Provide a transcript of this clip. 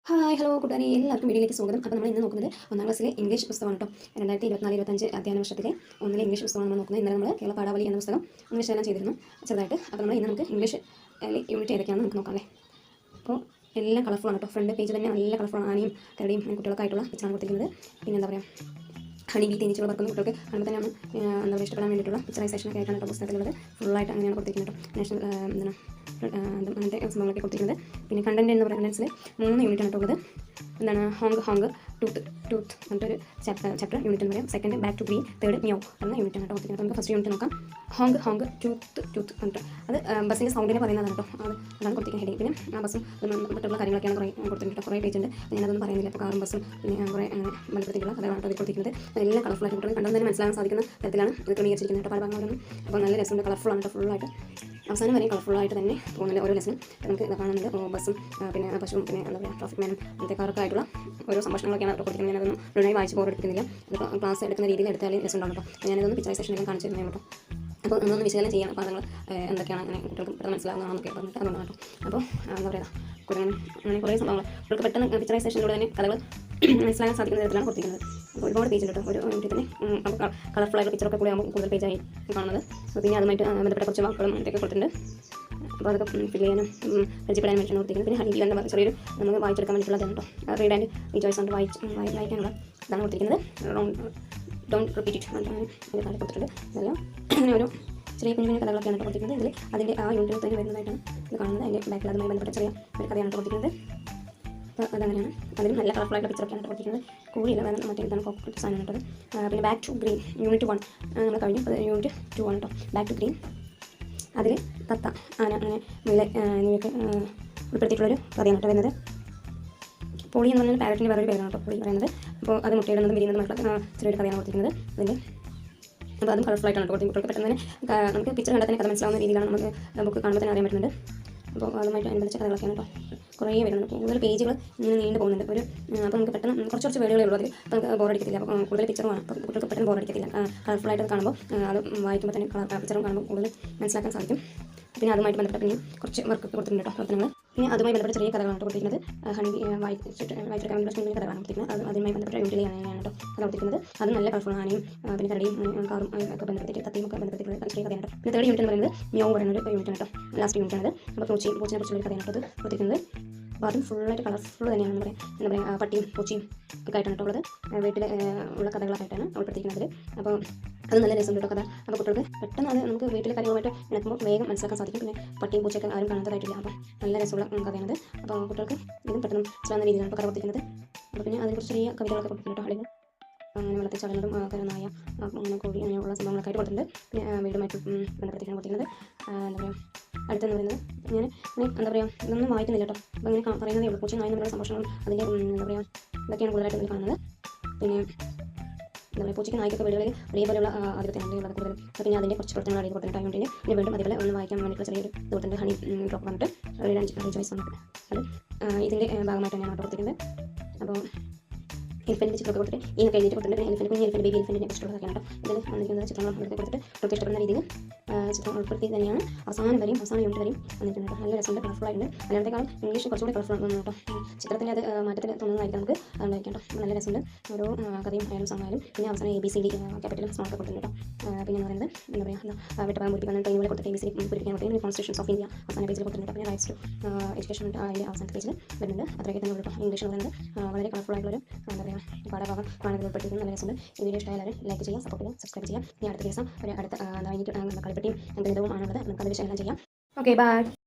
Hi hello കൂട്ടുകാരെ എല്ലാവർക്കും വീഡിയോയിലേക്ക് സ്വാഗതം. അപ്പോൾ നമ്മൾ ഇന്ന് നോക്കുന്നത് ഒന്നാം ക്ലാസ്സിലെ ഇംഗ്ലീഷ് പുസ്തകമാണ് കേട്ടോ. 2024-25 അധ്യയന വർഷത്തിലെ ഒന്നിലെ ഇംഗ്ലീഷ് പുസ്തകമാണ് നമ്മൾ നോക്കുന്നത്. ഇന്നലെ നമ്മൾ കേരള പാഠാവലി എന്ന പുസ്തകം ഒന്ന് വിശകലനം ചെയ്തിരുന്നു ചെറുതായിട്ട്. അപ്പോൾ നമ്മൾ ഇന്ന് നമുക്ക് ഇംഗ്ലീഷ് യൂണിറ്റ് ഏതൊക്കെയാണെന്ന് നമുക്ക് നോക്കാം അല്ലേ. അപ്പോൾ എല്ലാം കളർഫുള്ളാണ് കേട്ടോ. ഫ്രണ്ട് പേജ് തന്നെ നല്ല കളർഫുള്ളാണ്. ആനയും കരടിയും കുട്ടികൾക്കായിട്ടുള്ള പിക്ചറാണ് കൊടുത്തിരിക്കുന്നത്. പിന്നെ എന്താ പറയുക, ഹണി ബി തേനീച്ചകൾ പറക്കുന്ന കുട്ടികൾക്ക് കാണുമ്പോൾ തന്നെയാണ് എന്താ പറയുക ഇഷ്ടപ്പെടാൻ വേണ്ടിയിട്ടുള്ള പിക്ചറൈസേഷനൊക്കെ ആയിട്ടാണ് കേട്ടോ പുസ്തകത്തിലുള്ളത്. ഫുള്ളായിട്ട് അങ്ങനെയാണ് കൊടുത്തിരിക്കുന്നത് കേട്ടോ. നാഷണൽ എന്താണ് അങ്ങനത്തെ സംഭവങ്ങളൊക്കെ കൊടുത്തിരിക്കുന്നത്. പിന്നെ കണ്ടന്റ് എന്ന് പറയുന്നതിൽ 3 യൂണിറ്റാണ് കേട്ടോ ഉള്ളത്. എന്താണ് ഹോങ് ടൂത്ത് എന്നിട്ടൊരു ചാപ്റ്റർ യൂണിറ്റ് എന്ന് പറയാം. Second back to green, third meow എന്ന യൂണിറ്റാണ് കേട്ടോ കൊടുത്തിരിക്കുന്നത്. നമുക്ക് ഫസ്റ്റ് യൂണിറ്റ് നോക്കാം. ഹോങ് ടൂത്ത് എന്നിട്ട് അത് ബസ്സിൻ്റെ സൗണ്ടിനെ പറയുന്നതാണ് കേട്ടോ. അതാണ് കൊടുത്തിരിക്കുന്ന ഹെഡിങ്. പിന്നെ ആ ബസ്സും മറ്റുള്ള കാര്യങ്ങളൊക്കെയാണ് കുറേ കൊടുത്തിട്ടുണ്ട്. കുറേ പേജ് ഉണ്ട്. ഞാനതൊന്നും പറയുന്നില്ല. അപ്പോൾ കാറും ബസ്സും പിന്നെ കുറേ അങ്ങനെ ബന്ധപ്പെട്ടിട്ടുള്ള കഥകളാണ് കേട്ടോ കൊടുത്തിരിക്കുന്നത്. എല്ലാം കളർഫുള്ളായിട്ട് കുട്ടികൾ കണ്ടാൽ തന്നെ മനസ്സിലാക്കാൻ സാധിക്കുന്ന തരത്തിലാണ് ഇത് ക്രമീകരിച്ചിരിക്കുന്നത് കേട്ടോ. പല ഭാഗങ്ങളൊന്നും അപ്പോൾ നല്ല രസമുണ്ട്. കളർഫുള്ളാണ് കേട്ടോ. ഫുള്ളായിട്ട് അവസാനം വരെയും കളർഫുള്ളായിട്ട് തന്നെ പോകുന്നുണ്ട് ഓരോ ലെസനും. നമുക്ക് കാണുന്നത് ബസ്സും പിന്നെ പശുവും പിന്നെ എന്താ പറയുക ട്രാഫിക് മാനും അങ്ങനത്തെ കാറൊക്കെ ആയിട്ടുള്ള ഓരോ സംഭാഷണങ്ങളൊക്കെയാണ് കേട്ടോ കൊടുത്തിരിക്കുന്നത്. ഞാനതൊന്നും മുഴുവനായി വായിച്ച് ബോറടിപ്പിക്കുന്നില്ല. ഇതിപ്പോൾ ക്ലാസ് എടുക്കുന്ന രീതിയിൽ എടുത്താൽ രസം ഉണ്ടാവും കേട്ടോ. ഞാനതൊന്ന് പിക്ചറൈസേഷനെല്ലാം കാണിച്ചു തരുന്നേ കേട്ടോ. അപ്പോൾ നമ്മളൊന്ന് വിശകലനം ചെയ്യാൻ പാഠങ്ങൾ എന്തൊക്കെയാണ് അങ്ങനെ കുട്ടികൾക്ക് പെട്ടെന്ന് മനസ്സിലാകുന്നതാണെന്നൊക്കെ പറഞ്ഞിട്ട് അതുകൊണ്ടാണ് കേട്ടോ. അപ്പോൾ എന്താ പറയുക അങ്ങനെ കുറേ സംഭവങ്ങൾ കുട്ടികൾക്ക് പെട്ടെന്ന് പിക്ചറൈസേഷനിലൂടെ തന്നെ കഥകൾ മനസ്സിലാക്കാൻ സാധിക്കുന്ന തരത്തിലാണ് കൊടുത്തിരിക്കുന്നത്. അപ്പോൾ ഒരുപാട് പേജ് ഉണ്ട് കേട്ടോ. ഒരു യൂണിറ്റിൽ തന്നെ അപ്പോൾ കളർഫുള്ളായിട്ട് പിക്ചറൊക്കെ കൂടി ആകുമ്പോൾ കൂടുതൽ പേജായി കാണുന്നത്. അപ്പോൾ പിന്നെ അതുമായിട്ട് ബന്ധപ്പെട്ട കുറച്ച് വാക്കുകളും അങ്ങനെയൊക്കെ കൊടുത്തിട്ടുണ്ട്. അപ്പോൾ അതൊക്കെ ഫിൽ ചെയ്യാനും പരിചയപ്പെടാനും വേണ്ടിയാണ് കൊടുത്തിരിക്കുന്നത്. പിന്നെ ഹണി ബി ചെറിയൊരു നമുക്ക് വായിച്ചെടുക്കാൻ വേണ്ടിയിട്ടുള്ള അതാണ് കേട്ടോ. റീഡ് ആൻഡ് റിജോയ്സ് കൊണ്ട് വായിക്കാനുള്ള ഇതാണ് കൊടുത്തിരിക്കുന്നത്. ഡോണ്ട് റിപ്പീറ്റ് ഇറ്റ് അങ്ങനെ താഴെ കൊടുത്തിട്ടുണ്ട്. അതെല്ലാം അങ്ങനെ ഒരു ചെറിയ കുഞ്ഞു കഥകളൊക്കെയാണ് കൊടുത്തിരിക്കുന്നത്. ഇതിൽ അതിൻ്റെ ആ യൂണിറ്റിൽ തന്നെ വരുന്നതായിട്ടാണ് ഇത് കാണുന്നത്. അതിൻ്റെ ബാക്കിൽ അതുമായി ബന്ധപ്പെട്ട ചെറിയ ഒരു കഥയാണ് കൊടുത്തിരിക്കുന്നത്. അപ്പോൾ അതങ്ങനെയാണ്. അതിലും നല്ല കളർഫുള്ളായിട്ട് പിക്ചറൊക്കെയാണ് കൊടുത്തിരിക്കുന്നത്. കൂടിയില്ല വേണം മറ്റേ ഇതാണ് കോക്കനട്ട് സാധനം കേട്ടത്. പിന്നെ ബാക്ക് ടു ഗ്രീൻ യൂണിറ്റ് 1 നമ്മൾ കഴിഞ്ഞു. യൂണിറ്റ് 2 ആണ് കേട്ടോ. ബാക്ക് ടു ഗ്രീൻ അതിൽ തത്ത ആന അങ്ങനെ മുല്ല എന്നിവയൊക്കെ ഉൾപ്പെടുത്തിയിട്ടുള്ളൊരു കഥയാണ് കേട്ടോ വരുന്നത്. പൊളി എന്ന് പറഞ്ഞാൽ പാരറ്റിൻ്റെ വേറൊരു പേരാണ് കേട്ടോ പൊളി പറയുന്നത്. അപ്പോൾ അത് മുട്ടയിടുന്നതും വിരിയുന്നതുമായിട്ടുള്ള ചെറിയൊരു കഥയാണ് കൊടുത്തിരിക്കുന്നത് അതിൻ്റെ. അപ്പോൾ അതും കളർഫുള്ളായിട്ടാണ് കൊടുത്തിരിക്കുന്നത്. കുട്ടികൾക്ക് പെട്ടെന്ന് തന്നെ നമുക്ക് പിക്ചർ കണ്ടാൽ തന്നെ കഥ മനസ്സിലാവുന്ന രീതിയിലാണ് നമുക്ക് ബുക്ക് കാണുമ്പോൾ തന്നെ അറിയാൻ പറ്റുന്നുണ്ട്. അപ്പോൾ അതുമായിട്ട് അനുബന്ധിച്ച കഥകളൊക്കെയാണ് കേട്ടോ. കുറേ വരുന്നുണ്ട്. കൂടുതൽ പേജുകൾ ഇങ്ങനെ നീണ്ടു പോകുന്നുണ്ട്. അപ്പോൾ നമുക്ക് പെട്ടെന്ന് കുറച്ച് വേർഡുകളേ ഉള്ളൂ അതിൽ. അപ്പോൾ നമുക്ക് ബോറടിക്കത്തില്ല. അപ്പോൾ കൂടുതൽ പിക്ചറുമാണ്. അപ്പോൾ കുട്ടികൾക്ക് പെട്ടെന്ന് ബോറടിക്കത്തില്ല. കളർഫുള്ളായിട്ട് കാണുമ്പോൾ അത് വായിക്കുമ്പോൾ തന്നെ പിക്ചറും കാണുമ്പോൾ കൂടുതൽ മനസ്സിലാക്കാൻ സാധിക്കും. പിന്നെ അതുമായിട്ട് ബന്ധപ്പെട്ട പിന്നെ കുറച്ച് വർക്കൊക്കെ കൊടുത്തിട്ടുണ്ട് കേട്ടോ പ്രവർത്തനങ്ങൾ. പിന്നെ അതുമായി ബന്ധപ്പെട്ട ചെറിയ കഥകളാണ് കൊടുത്തിരിക്കുന്നത്. ഹണി വായിച്ചെടുക്കാൻ വേണ്ടിയുള്ള കുഞ്ഞു കഥകളാണ് കൊടുത്തിരിക്കുന്നത്. അതുമായി ബന്ധപ്പെട്ട യൂണിറ്റിലെ അങ്ങനെയാണ് കേട്ടോ കഥ കൊടുത്തിരിക്കുന്നത്. അത് നല്ല കളർഫുൾ ആനയും പിന്നെ കരടിയും കാറും ഒക്കെ ബന്ധപ്പെട്ടിട്ട് തത്തയും ഒക്കെ ബന്ധപ്പെട്ടിട്ടുള്ള ചെറിയ കഥയാണ് കേട്ടോ. പിന്നെ തേർഡ് യൂണിറ്റ് എന്ന് പറയുന്നത് മ്യൗ പറയുന്ന ഒരു യൂണിറ്റാണ് കേട്ടോ. ലാസ്റ്റ് യൂണിറ്റാണ്. അപ്പോൾ പൂച്ചിനെ കുറിച്ചുള്ള ഒരു കഥയാണ് കേട്ടോ അത് കൊടുത്തിരിക്കുന്നത്. അപ്പോൾ അതും ഫുള്ളായിട്ട് കളർഫുൾ തന്നെയാണ് എന്താ പറയുക പട്ടിയും പൂച്ചയും ഒക്കെ ആയിട്ടാണ് കേട്ടോ ഉള്ളത്. വീട്ടിൽ ഉള്ള കഥകളായിട്ടാണ് ഉൾപ്പെടുത്തിയിരിക്കുന്നത്. അപ്പോൾ അത് നല്ല രസമുണ്ട് കേട്ടോ കഥ. അപ്പോൾ കുട്ടികൾക്ക് പെട്ടെന്ന് അത് നമുക്ക് വീട്ടിലെ കാര്യങ്ങളുമായിട്ട് ഇണക്കുമ്പോൾ വേഗം മനസ്സിലാക്കാൻ സാധിക്കും. പിന്നെ പട്ടിയും പൂച്ചയൊക്കെ ആരും കാണാത്തതായിട്ടില്ല. അപ്പോൾ നല്ല രസമുള്ള കഥയാണത്. അപ്പോൾ കുട്ടികൾക്ക് ഇതും പെട്ടെന്ന് മനസ്സിലാവുന്ന രീതിയിലാണ് കഥ കൊടുത്തിരിക്കുന്നത്. അപ്പോൾ പിന്നെ അതിനെക്കുറിച്ച് ചെറിയ കവിതകളൊക്കെ കൊടുത്തിട്ടുണ്ട് കേട്ടോ. അല്ലെങ്കിൽ അങ്ങനെ വെള്ളത്തിൽ ചടങ്ങും കരനായ അങ്ങനെ കോഴി അങ്ങനെയുള്ള സംഭവങ്ങളൊക്കെ ആയിട്ട് കൊടുത്തിട്ടുണ്ട്. പിന്നെ വീടുമായിട്ട് ബന്ധപ്പെടുത്തിയാണ് കൊടുത്തിരിക്കുന്നത്. എന്താ പറയുക അടുത്തെന്ന് പറയുന്നത് ഞാൻ എന്താ പറയുക ഇതൊന്നും വായിക്കുന്നില്ല കേട്ടോ. അപ്പോൾ അങ്ങനെ പറയുന്നതേ ഉള്ളൂ. പൂച്ച നായ എന്നുള്ള സംഭാഷണങ്ങളും അതിൻ്റെ എന്താ പറയുക ഇതൊക്കെയാണ് കൂടുതലായിട്ട് ഇതിൽ കാണുന്നത്. പിന്നെ എന്താ പറയുക പൂച്ചയ്ക്ക് നായ്ക്കൊക്കെ വീടുകളിൽ ഒരേപോലെയുള്ള ആധിപത്യമാണ് ഉള്ളത് കൂടുതൽ. പിന്നെ അതിൻ്റെ കുറച്ച് പ്രവർത്തനങ്ങൾ അറിയാൻ കൊടുത്തിട്ടുണ്ട് യൂണിറ്റിന്. പിന്നെ വീണ്ടും അതേപോലെ ഒന്ന് വായിക്കാൻ വേണ്ടിയിട്ടുള്ള ചെറിയൊരു കൊടുത്തിട്ടുണ്ട്. ഹണി ഡ്രോപ്പ് പറഞ്ഞിട്ട് റിജോയ്സ് വന്നിട്ട് അത് ഇതിൻ്റെ ഭാഗമായിട്ട് തന്നെയാണ് കൊടുത്തിരിക്കുന്നത്. അപ്പോൾ എലിഫൻറ്റിൻ്റെ ചിത്രമൊക്കെ കൊടുത്തിട്ട് ഇതിനൊക്കെ എഴുതിയിട്ട് കൊടുത്തിട്ടുണ്ട്. പിന്നെ എലിഫൻറ്റ് കുഞ്ഞ് എലിഫൻറ്റ് ബേബി എലിഫൻറ്റിനെ കുറിച്ചുള്ളതൊക്കെയാണ് കേട്ടോ. ഇതിൽ വന്നിരിക്കുന്നത് ചിത്രങ്ങൾ കൊടുത്തിട്ട് പ്രത്യേക ഇഷ്ടപ്പെടുന്ന രീതിയിൽ ചിത്രം ഉൾപ്പെടുത്തി തന്നെയാണ് അവസാന യൂണിറ്റ് വരെയും വന്നിട്ടുണ്ട് കേട്ടോ. നല്ല രസമുണ്ട്. കളർഫുള്ളായിട്ടുണ്ട്. മലയാളത്തെക്കാളും ഇംഗ്ലീഷ് കുറച്ചുകൂടി കളർഫുൾ ആണ് കേട്ടോ. ചിത്രത്തിൻ്റെ അത് മാറ്റത്തിൽ തോന്നുന്നതായിരിക്കും നമുക്ക് അതുകൊണ്ടായിരിക്കും കേട്ടോ. നല്ല രസമുണ്ട്. ഓരോ കഥയും ആയാലും സമയമായാലും പിന്നെ അവസാനം ABCD ക്യാപിറ്റൽ സ്മോളൊക്കെ കൊടുത്തിട്ടുണ്ട് കേട്ടോ. പിന്നെ എന്ന് പറയുന്നത് എന്താ പറയുക വെട്ടപ്പാകം പൂരിപ്പിക്കാൻ ട്രെയിൻ പോലെ കൊടുത്തിട്ട് ABCD പൂരിപ്പിക്കാൻ കൊടുത്തിട്ട് കോൺസ്റ്റിറ്റ്യൂഷൻസ് ഓഫ് ഇന്ത്യ അവസാന പേജിൽ കൊടുത്തിട്ടുണ്ട്. പിന്നെ റൈറ്റ്സ് ടു എഡ്യൂക്കേഷൻ അതിൻ്റെ അവസാനത്തെ പേജിൽ വരുന്നുണ്ട്. അത്രയൊക്കെ തന്നെ ഉള്ളൂ കേട്ടോ. ഇംഗ്ലീഷ് എന്ന് പറയുന്നത് വളരെ കളർഫുള്ളായിട്ടുള്ളൊരു എന്താ പറയുക പാഠഭാഗം കാണുന്നത് ഉൾപ്പെടുത്തിയിട്ട് നല്ല രസമുണ്ട്. ഈ വീഡിയോ ഇഷ്ടമായ എല്ലാവരും ലൈക്ക് ചെയ്യുക, സപ്പോർട്ട് ചെയ്യുക, സബ്സ്ക്രൈബ് ചെയ്യുക. ഇനി അടുത്ത ദിവസം ഒരു അടുത്ത കളിപ്പെട്ടിയും ഗണിതവും ആണുള്ളത്. നമുക്കത് വിശകലനം ചെയ്യാം. Okay bye.